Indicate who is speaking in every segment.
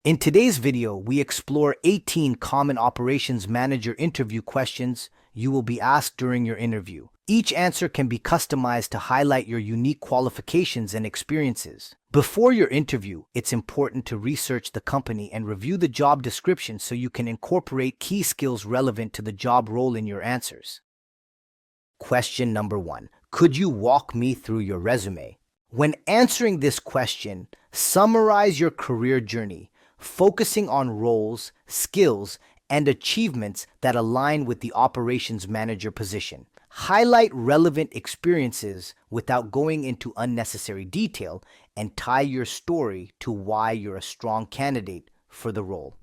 Speaker 1: In today's video, we explore 18 common operations manager interview questions you will be asked during your interview. Each answer can be customized to highlight your unique qualifications and experiences. Before your interview, it's important to research the company and review the job description so you can incorporate key skills relevant to the job role in your answers. Question number 1. Could you walk me through your resume? When answering this question, summarize your career journey, focusing on roles, skills, and achievements that align with the operations manager position. Highlight relevant experiences without going into unnecessary detail and tie your story to why you're a strong candidate for the role.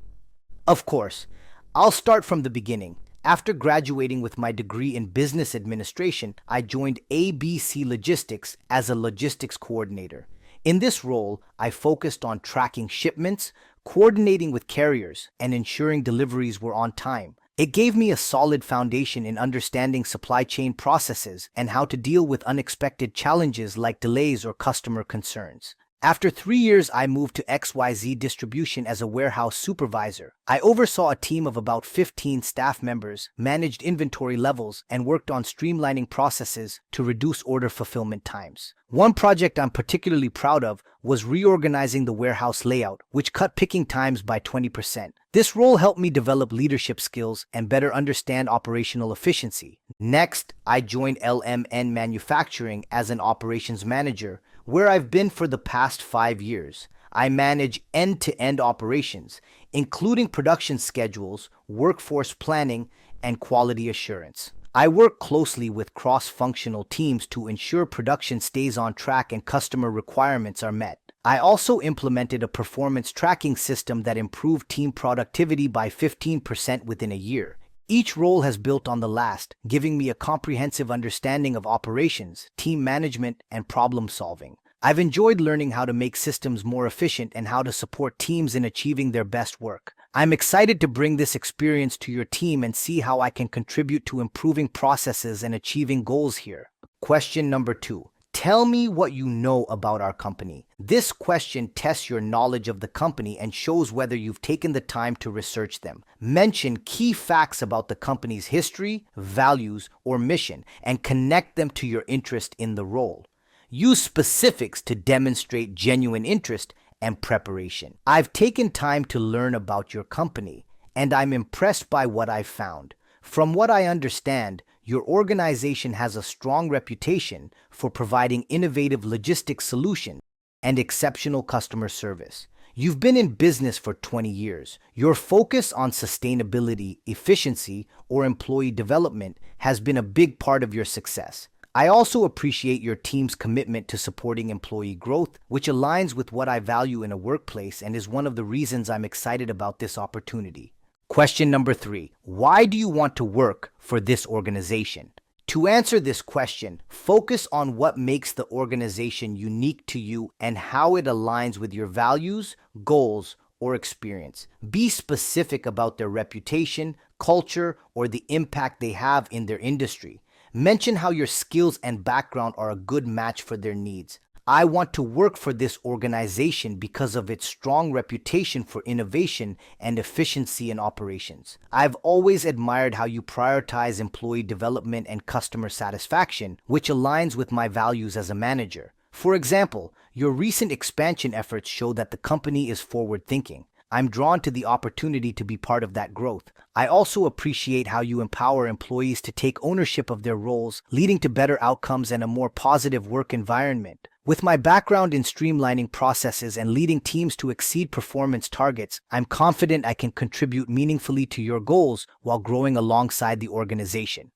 Speaker 1: Of course, I'll start from the beginning. After graduating with my degree in business administration, I joined ABC Logistics as a logistics coordinator. In this role, I focused on tracking shipments, coordinating with carriers, and ensuring deliveries were on time. It gave me a solid foundation in understanding supply chain processes and how to deal with unexpected challenges like delays or customer concerns. After 3 years, I moved to XYZ Distribution as a warehouse supervisor. I oversaw a team of about 15 staff members, managed inventory levels, and worked on streamlining processes to reduce order fulfillment times. One project I'm particularly proud of was reorganizing the warehouse layout, which cut picking times by 20%. This role helped me develop leadership skills and better understand operational efficiency. Next, I joined LMN Manufacturing as an operations manager, where I've been for the past 5 years. I manage end-to-end operations, including production schedules, workforce planning, and quality assurance. I work closely with cross-functional teams to ensure production stays on track and customer requirements are met. I also implemented a performance tracking system that improved team productivity by 15% within a year. Each role has built on the last, giving me a comprehensive understanding of operations, team management, and problem solving. I've enjoyed learning how to make systems more efficient and how to support teams in achieving their best work. I'm excited to bring this experience to your team and see how I can contribute to improving processes and achieving goals here. Question number 2. Tell me what you know about our company. This question tests your knowledge of the company and shows whether you've taken the time to research them. Mention key facts about the company's history, values, or mission, and connect them to your interest in the role. Use specifics to demonstrate genuine interest and preparation. I've taken time to learn about your company, and I'm impressed by what I've found. From what I understand, your organization has a strong reputation for providing innovative logistics solutions and exceptional customer service. You've been in business for 20 years. Your focus on sustainability, efficiency, or employee development has been a big part of your success. I also appreciate your team's commitment to supporting employee growth, which aligns with what I value in a workplace and is one of the reasons I'm excited about this opportunity. Question number 3. Why do you want to work for this organization? To answer this question, focus on what makes the organization unique to you and how it aligns with your values, goals, or experience. Be specific about their reputation, culture, or the impact they have in their industry. Mention how your skills and background are a good match for their needs. I want to work for this organization because of its strong reputation for innovation and efficiency in operations. I've always admired how you prioritize employee development and customer satisfaction, which aligns with my values as a manager. For example, your recent expansion efforts show that the company is forward-thinking. I'm drawn to the opportunity to be part of that growth. I also appreciate how you empower employees to take ownership of their roles, leading to better outcomes and a more positive work environment. With my background in streamlining processes and leading teams to exceed performance targets, I'm confident I can contribute meaningfully to your goals while growing alongside the organization.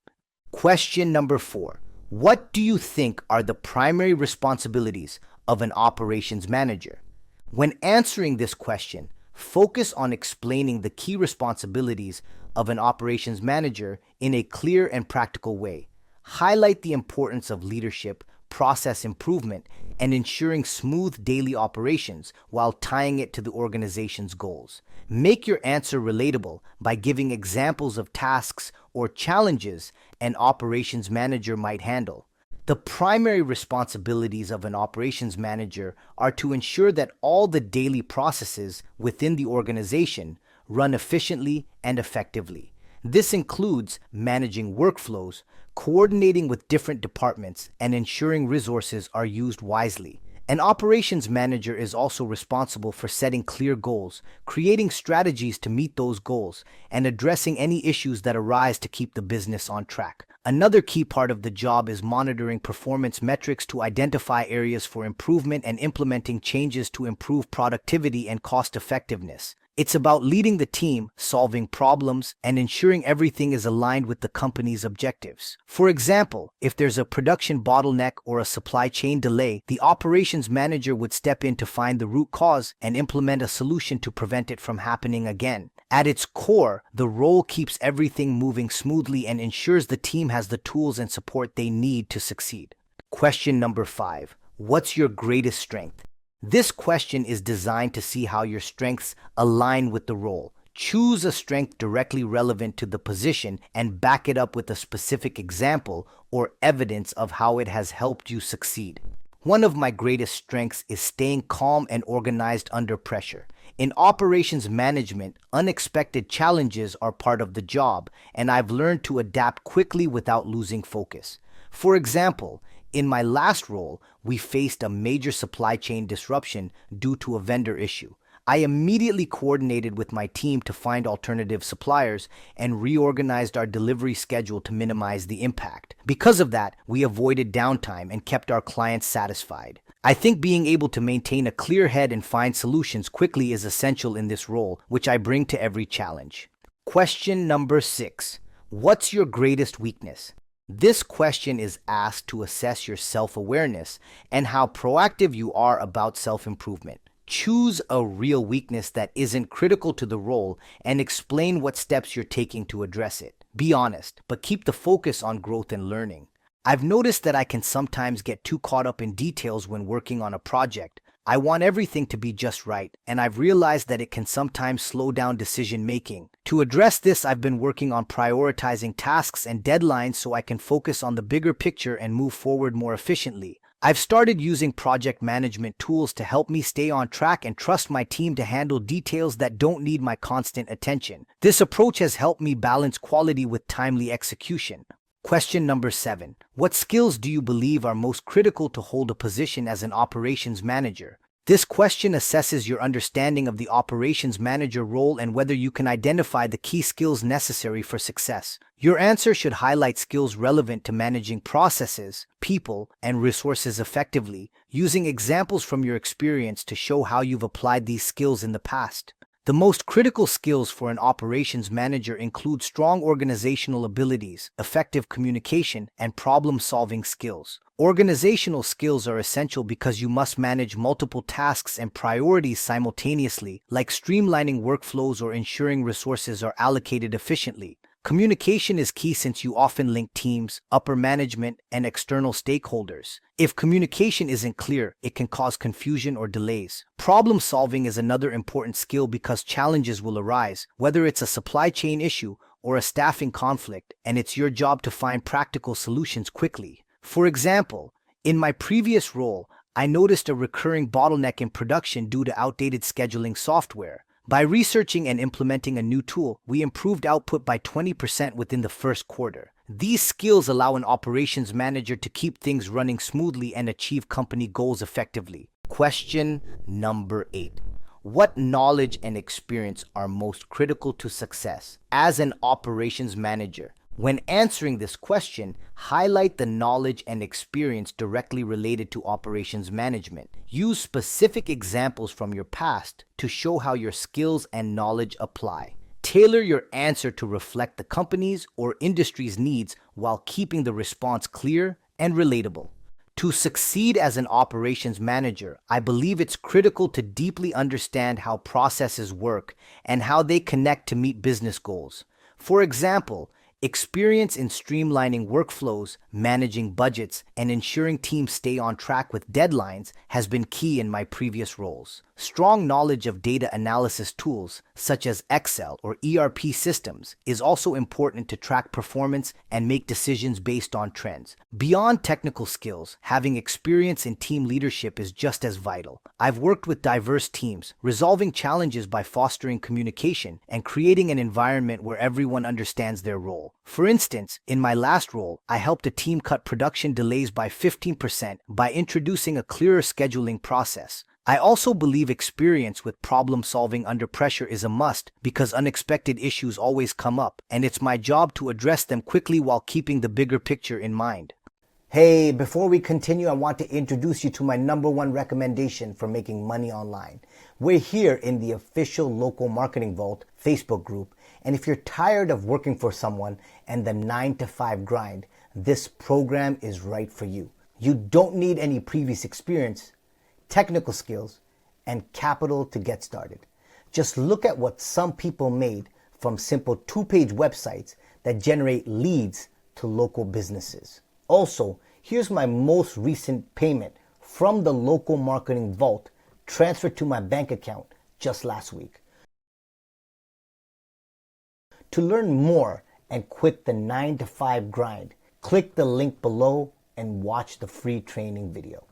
Speaker 1: Question number 4. What do you think are the primary responsibilities of an operations manager? When answering this question, focus on explaining the key responsibilities of an operations manager in a clear and practical way. Highlight the importance of leadership, process improvement, and ensuring smooth daily operations while tying it to the organization's goals. Make your answer relatable by giving examples of tasks or challenges an operations manager might handle. The primary responsibilities of an operations manager are to ensure that all the daily processes within the organization run efficiently and effectively. This includes managing workflows, coordinating with different departments, and ensuring resources are used wisely. An operations manager is also responsible for setting clear goals, creating strategies to meet those goals, and addressing any issues that arise to keep the business on track. Another key part of the job is monitoring performance metrics to identify areas for improvement and implementing changes to improve productivity and cost effectiveness. It's about leading the team, solving problems, and ensuring everything is aligned with the company's objectives. For example, if there's a production bottleneck or a supply chain delay, the operations manager would step in to find the root cause and implement a solution to prevent it from happening again. At its core, the role keeps everything moving smoothly and ensures the team has the tools and support they need to succeed. Question number 5. What's your greatest strength? This question is designed to see how your strengths align with the role. Choose a strength directly relevant to the position and back it up with a specific example or evidence of how it has helped you succeed. One of my greatest strengths is staying calm and organized under pressure. In operations management, unexpected challenges are part of the job, and I've learned to adapt quickly without losing focus. For example, in my last role, we faced a major supply chain disruption due to a vendor issue. I immediately coordinated with my team to find alternative suppliers and reorganized our delivery schedule to minimize the impact. Because of that, we avoided downtime and kept our clients satisfied. I think being able to maintain a clear head and find solutions quickly is essential in this role, which I bring to every challenge. Question number 6. What's your greatest weakness? This question is asked to assess your self-awareness and how proactive you are about self-improvement. Choose a real weakness that isn't critical to the role and explain what steps you're taking to address it. Be honest, but keep the focus on growth and learning. I've noticed that I can sometimes get too caught up in details when working on a project. I want everything to be just right, and I've realized that it can sometimes slow down decision-making. To address this, I've been working on prioritizing tasks and deadlines so I can focus on the bigger picture and move forward more efficiently. I've started using project management tools to help me stay on track and trust my team to handle details that don't need my constant attention. This approach has helped me balance quality with timely execution. Question number 7. What skills do you believe are most critical to hold a position as an operations manager? This question assesses your understanding of the operations manager role and whether you can identify the key skills necessary for success. Your answer should highlight skills relevant to managing processes, people, and resources effectively, using examples from your experience to show how you've applied these skills in the past. The most critical skills for an operations manager include strong organizational abilities, effective communication, and problem-solving skills. Organizational skills are essential because you must manage multiple tasks and priorities simultaneously, like streamlining workflows or ensuring resources are allocated efficiently. Communication is key since you often link teams, upper management, and external stakeholders. If communication isn't clear, it can cause confusion or delays. Problem solving is another important skill because challenges will arise, whether it's a supply chain issue or a staffing conflict, and it's your job to find practical solutions quickly. For example, in my previous role, I noticed a recurring bottleneck in production due to outdated scheduling software. By researching and implementing a new tool, we improved output by 20% within the first quarter. These skills allow an operations manager to keep things running smoothly and achieve company goals effectively. Question number 8. What knowledge and experience are most critical to success as an operations manager? When answering this question, highlight the knowledge and experience directly related to operations management. Use specific examples from your past to show how your skills and knowledge apply. Tailor your answer to reflect the company's or industry's needs while keeping the response clear and relatable. To succeed as an operations manager, I believe it's critical to deeply understand how processes work and how they connect to meet business goals. For example, Experience in streamlining workflows, managing budgets, and ensuring teams stay on track with deadlines has been key in my previous roles. Strong knowledge of data analysis tools, such as Excel or ERP systems, is also important to track performance and make decisions based on trends. Beyond technical skills, having experience in team leadership is just as vital. I've worked with diverse teams, resolving challenges by fostering communication and creating an environment where everyone understands their role. For instance, in my last role, I helped a team cut production delays by 15% by introducing a clearer scheduling process. I also believe experience with problem solving under pressure is a must because unexpected issues always come up, and it's my job to address them quickly while keeping the bigger picture in mind. Hey, before we continue, I want to introduce you to my #1 recommendation for making money online. We're here in the official Local Marketing Vault Facebook group, and if you're tired of working for someone and the 9-to-5 grind, this program is right for you. You don't need any previous experience, technical skills, and capital to get started. Just look at what some people made from simple 2-page websites that generate leads to local businesses. Also, here's my most recent payment from the Local Marketing Vault transferred to my bank account just last week. To learn more and quit the 9-to-5 grind, click the link below and watch the free training video.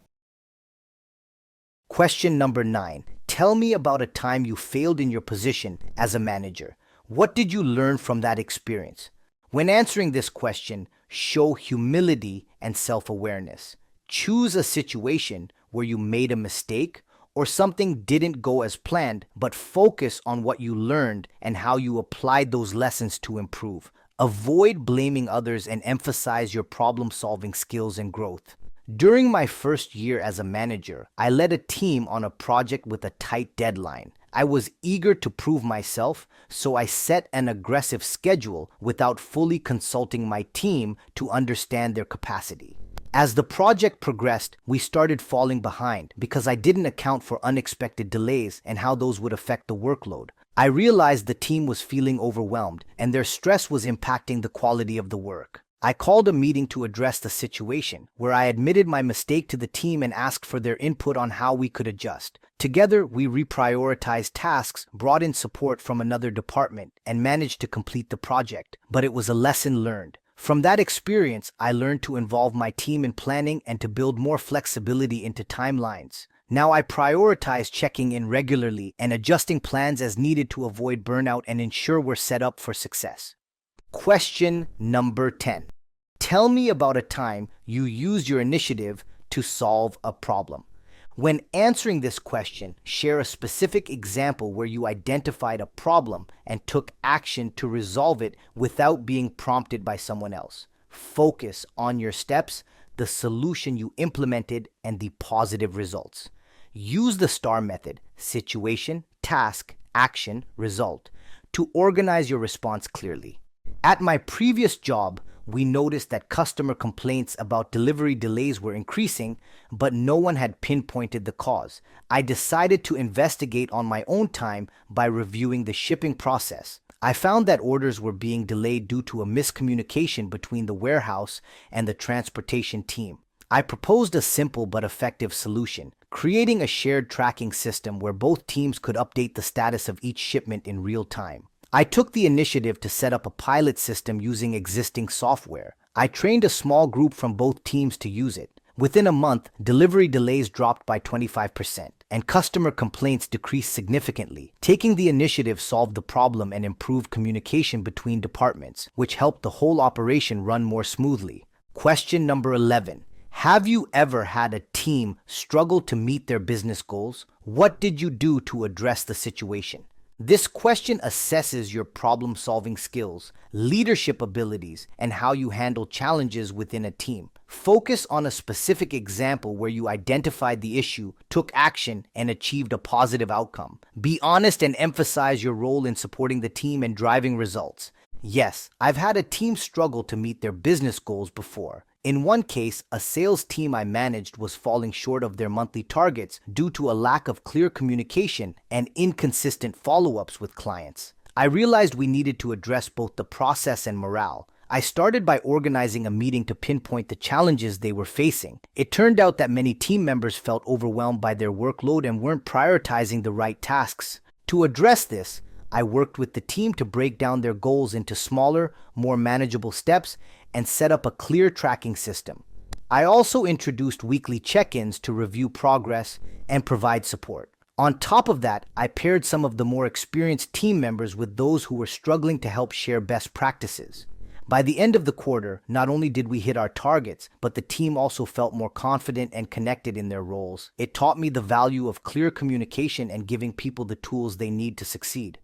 Speaker 1: Question number 9. Tell me about a time you failed in your position as a manager. What did you learn from that experience? When answering this question, show humility and self-awareness. Choose a situation where you made a mistake or something didn't go as planned, but focus on what you learned and how you applied those lessons to improve. Avoid blaming others and emphasize your problem-solving skills and growth. During my first year as a manager, I led a team on a project with a tight deadline. I was eager to prove myself, so I set an aggressive schedule without fully consulting my team to understand their capacity. As the project progressed, we started falling behind because I didn't account for unexpected delays and how those would affect the workload. I realized the team was feeling overwhelmed and their stress was impacting the quality of the work. I called a meeting to address the situation, where I admitted my mistake to the team and asked for their input on how we could adjust. Together, we reprioritized tasks, brought in support from another department, and managed to complete the project. But it was a lesson learned. From that experience, I learned to involve my team in planning and to build more flexibility into timelines. Now I prioritize checking in regularly and adjusting plans as needed to avoid burnout and ensure we're set up for success. Question number 10. Tell me about a time you used your initiative to solve a problem. When answering this question, share a specific example where you identified a problem and took action to resolve it without being prompted by someone else. Focus on your steps, the solution you implemented, and the positive results. Use the STAR method, situation, task, action, result, to organize your response clearly. At my previous job, we noticed that customer complaints about delivery delays were increasing, but no one had pinpointed the cause. I decided to investigate on my own time by reviewing the shipping process. I found that orders were being delayed due to a miscommunication between the warehouse and the transportation team. I proposed a simple but effective solution, creating a shared tracking system where both teams could update the status of each shipment in real time. I took the initiative to set up a pilot system using existing software. I trained a small group from both teams to use it. Within a month, delivery delays dropped by 25%, and customer complaints decreased significantly. Taking the initiative solved the problem and improved communication between departments, which helped the whole operation run more smoothly. Question number 11. Have you ever had a team struggle to meet their business goals? What did you do to address the situation? This question assesses your problem-solving skills, leadership abilities, and how you handle challenges within a team. Focus on a specific example where you identified the issue, took action, and achieved a positive outcome. Be honest and emphasize your role in supporting the team and driving results. Yes, I've had a team struggle to meet their business goals before. In one case, a sales team I managed was falling short of their monthly targets due to a lack of clear communication and inconsistent follow-ups with clients. I realized we needed to address both the process and morale. I started by organizing a meeting to pinpoint the challenges they were facing. It turned out that many team members felt overwhelmed by their workload and weren't prioritizing the right tasks. To address this, I worked with the team to break down their goals into smaller, more manageable steps and set up a clear tracking system. I also introduced weekly check-ins to review progress and provide support. On top of that, I paired some of the more experienced team members with those who were struggling to help share best practices. By the end of the quarter, not only did we hit our targets, but the team also felt more confident and connected in their roles. It taught me the value of clear communication and giving people the tools they need to succeed.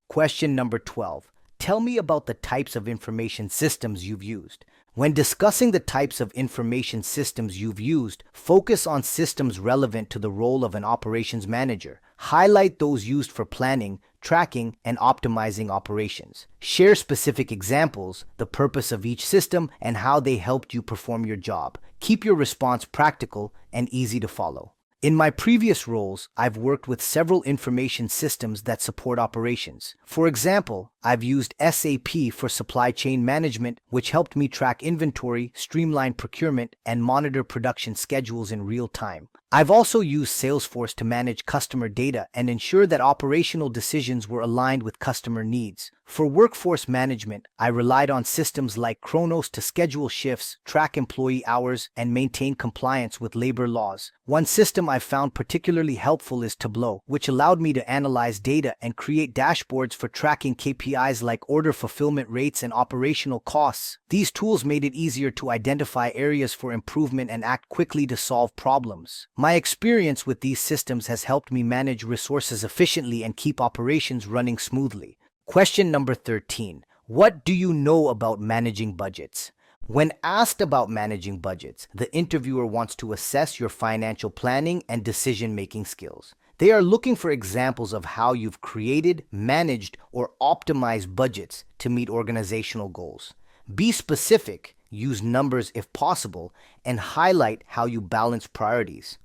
Speaker 1: Question number 12. Tell me about the types of information systems you've used. When discussing the types of information systems you've used, focus on systems relevant to the role of an operations manager. Highlight those used for planning, tracking, and optimizing operations. Share specific examples, the purpose of each system, and how they helped you perform your job. Keep your response practical and easy to follow. In my previous roles, I've worked with several information systems that support operations. For example, I've used SAP for supply chain management, which helped me track inventory, streamline procurement, and monitor production schedules in real time. I've also used Salesforce to manage customer data and ensure that operational decisions were aligned with customer needs. For workforce management, I relied on systems like Kronos to schedule shifts, track employee hours, and maintain compliance with labor laws. One system I found particularly helpful is Tableau, which allowed me to analyze data and create dashboards for tracking KPIs like order fulfillment rates and operational costs. These tools made it easier to identify areas for improvement and act quickly to solve problems. My experience with these systems has helped me manage resources efficiently and keep operations running smoothly. Question number 13. What do you know about managing budgets? When asked about managing budgets, the interviewer wants to assess your financial planning and decision-making skills. They are looking for examples of how you've created, managed, or optimized budgets to meet organizational goals. Be specific, use numbers if possible, and highlight how you balance priorities.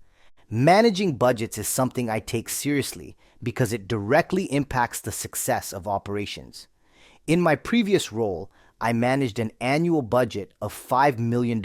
Speaker 1: Managing budgets is something I take seriously because it directly impacts the success of operations. In my previous role, I managed an annual budget of $5 million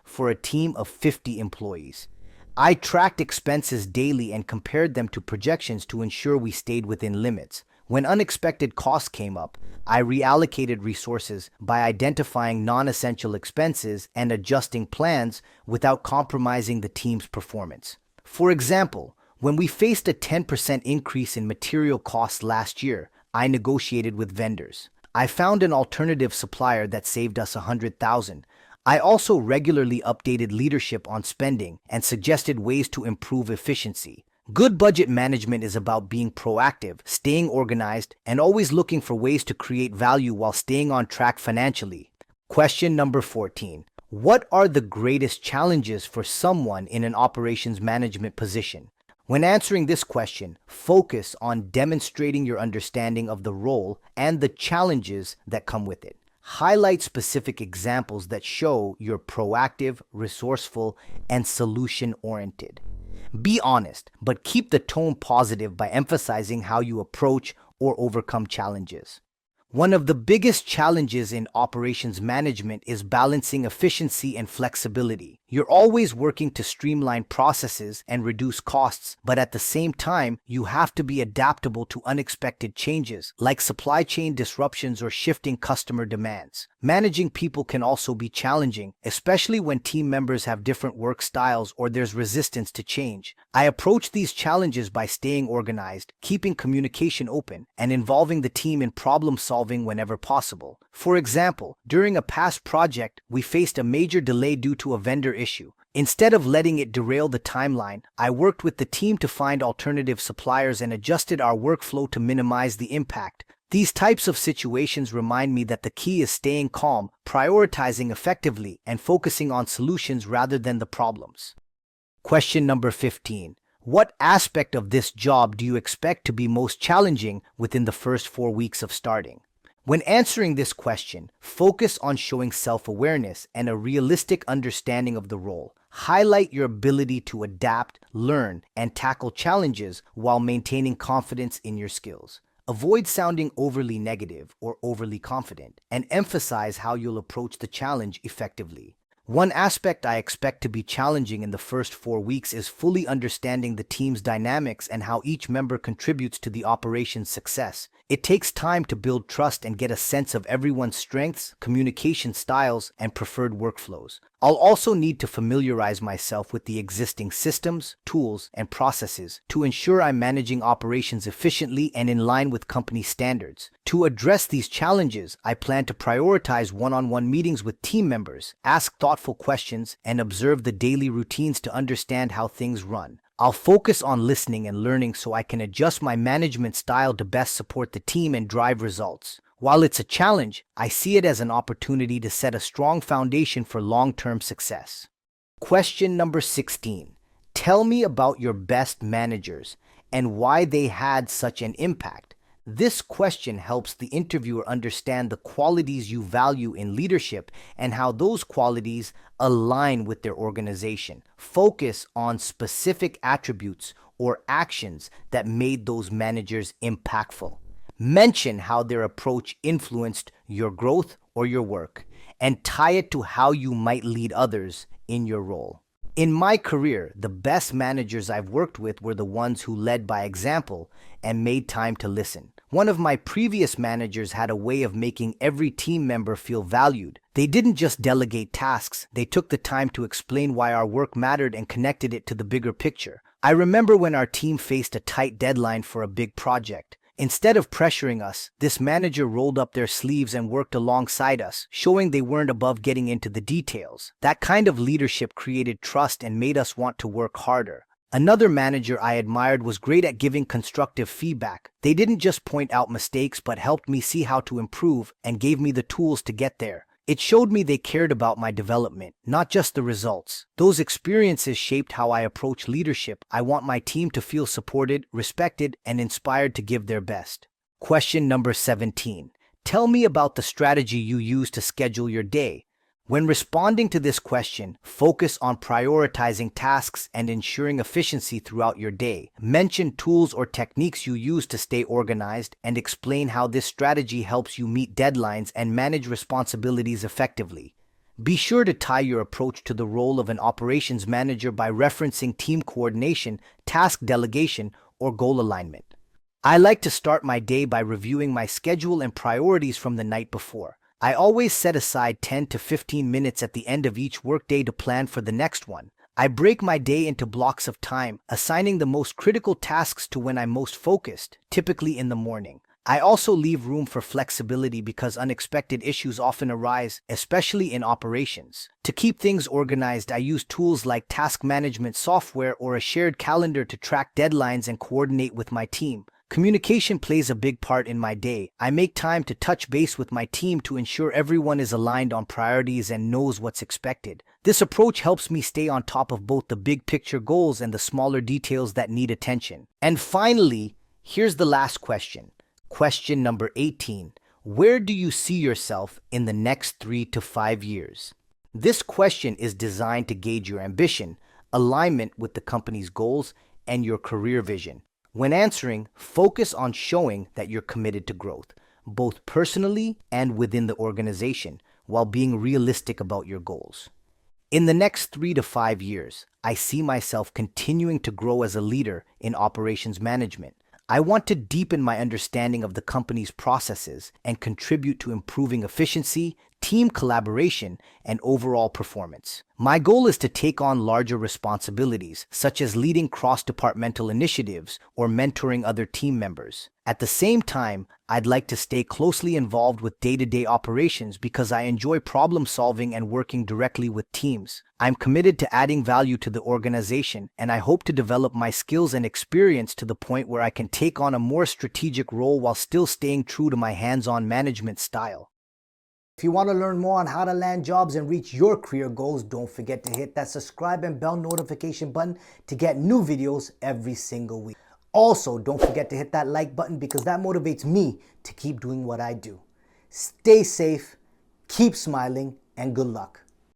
Speaker 1: for a team of 50 employees. I tracked expenses daily and compared them to projections to ensure we stayed within limits. When unexpected costs came up, I reallocated resources by identifying non-essential expenses and adjusting plans without compromising the team's performance. For example, when we faced a 10% increase in material costs last year, I negotiated with vendors. I found an alternative supplier that saved us $100,000. I also regularly updated leadership on spending and suggested ways to improve efficiency. Good budget management is about being proactive, staying organized, and always looking for ways to create value while staying on track financially. Question number 14. What are the greatest challenges for someone in an operations management position? When answering this question, focus on demonstrating your understanding of the role and the challenges that come with it. Highlight specific examples that show you're proactive, resourceful, and solution-oriented. Be honest, but keep the tone positive by emphasizing how you approach or overcome challenges. One of the biggest challenges in operations management is balancing efficiency and flexibility. You're always working to streamline processes and reduce costs, but at the same time, you have to be adaptable to unexpected changes, like supply chain disruptions or shifting customer demands. Managing people can also be challenging, especially when team members have different work styles or there's resistance to change. I approach these challenges by staying organized, keeping communication open, and involving the team in problem solving whenever possible. For example, during a past project, we faced a major delay due to a vendor issue. Instead of letting it derail the timeline, I worked with the team to find alternative suppliers and adjusted our workflow to minimize the impact. These types of situations remind me that the key is staying calm, prioritizing effectively, and focusing on solutions rather than the problems. Question number 15. What aspect of this job do you expect to be most challenging within the first 4 weeks of starting? When answering this question, focus on showing self-awareness and a realistic understanding of the role. Highlight your ability to adapt, learn, and tackle challenges while maintaining confidence in your skills. Avoid sounding overly negative or overly confident, and emphasize how you'll approach the challenge effectively. One aspect I expect to be challenging in the first 4 weeks is fully understanding the team's dynamics and how each member contributes to the operation's success. It takes time to build trust and get a sense of everyone's strengths, communication styles, and preferred workflows. I'll also need to familiarize myself with the existing systems, tools, and processes to ensure I'm managing operations efficiently and in line with company standards. To address these challenges, I plan to prioritize one-on-one meetings with team members, ask thoughtful questions, and observe the daily routines to understand how things run. I'll focus on listening and learning so I can adjust my management style to best support the team and drive results. While it's a challenge, I see it as an opportunity to set a strong foundation for long-term success. Question number 16. Tell me about your best managers and why they had such an impact. This question helps the interviewer understand the qualities you value in leadership and how those qualities align with their organization. Focus on specific attributes or actions that made those managers impactful. Mention how their approach influenced your growth or your work, and tie it to how you might lead others in your role. In my career, the best managers I've worked with were the ones who led by example and made time to listen. One of my previous managers had a way of making every team member feel valued. They didn't just delegate tasks, they took the time to explain why our work mattered and connected it to the bigger picture. I remember when our team faced a tight deadline for a big project. Instead of pressuring us, this manager rolled up their sleeves and worked alongside us, showing they weren't above getting into the details. That kind of leadership created trust and made us want to work harder. Another manager I admired was great at giving constructive feedback. They didn't just point out mistakes but helped me see how to improve and gave me the tools to get there. It showed me they cared about my development, not just the results. Those experiences shaped how I approach leadership. I want my team to feel supported, respected, and inspired to give their best. Question number 17. Tell me about the strategy you use to schedule your day. When responding to this question, focus on prioritizing tasks and ensuring efficiency throughout your day. Mention tools or techniques you use to stay organized and explain how this strategy helps you meet deadlines and manage responsibilities effectively. Be sure to tie your approach to the role of an operations manager by referencing team coordination, task delegation, or goal alignment. I like to start my day by reviewing my schedule and priorities from the night before. I always set aside 10 to 15 minutes at the end of each workday to plan for the next one. I break my day into blocks of time, assigning the most critical tasks to when I'm most focused, typically in the morning. I also leave room for flexibility because unexpected issues often arise, especially in operations. To keep things organized, I use tools like task management software or a shared calendar to track deadlines and coordinate with my team. Communication plays a big part in my day. I make time to touch base with my team to ensure everyone is aligned on priorities and knows what's expected. This approach helps me stay on top of both the big picture goals and the smaller details that need attention. And finally, here's the last question. Question number 18. Where do you see yourself in the next 3 to 5 years? This question is designed to gauge your ambition, alignment with the company's goals, and your career vision. When answering, focus on showing that you're committed to growth, both personally and within the organization, while being realistic about your goals. In the next 3 to 5 years, I see myself continuing to grow as a leader in operations management. I want to deepen my understanding of the company's processes and contribute to improving efficiency, team collaboration, and overall performance. My goal is to take on larger responsibilities, such as leading cross-departmental initiatives or mentoring other team members. At the same time, I'd like to stay closely involved with day-to-day operations because I enjoy problem-solving and working directly with teams. I'm committed to adding value to the organization, and I hope to develop my skills and experience to the point where I can take on a more strategic role while still staying true to my hands-on management style. If you want to learn more on how to land jobs and reach your career goals, don't forget to hit that subscribe and bell notification button to get new videos every single week. Also, don't forget to hit that like button because that motivates me to keep doing what I do. Stay safe, keep smiling, and good luck.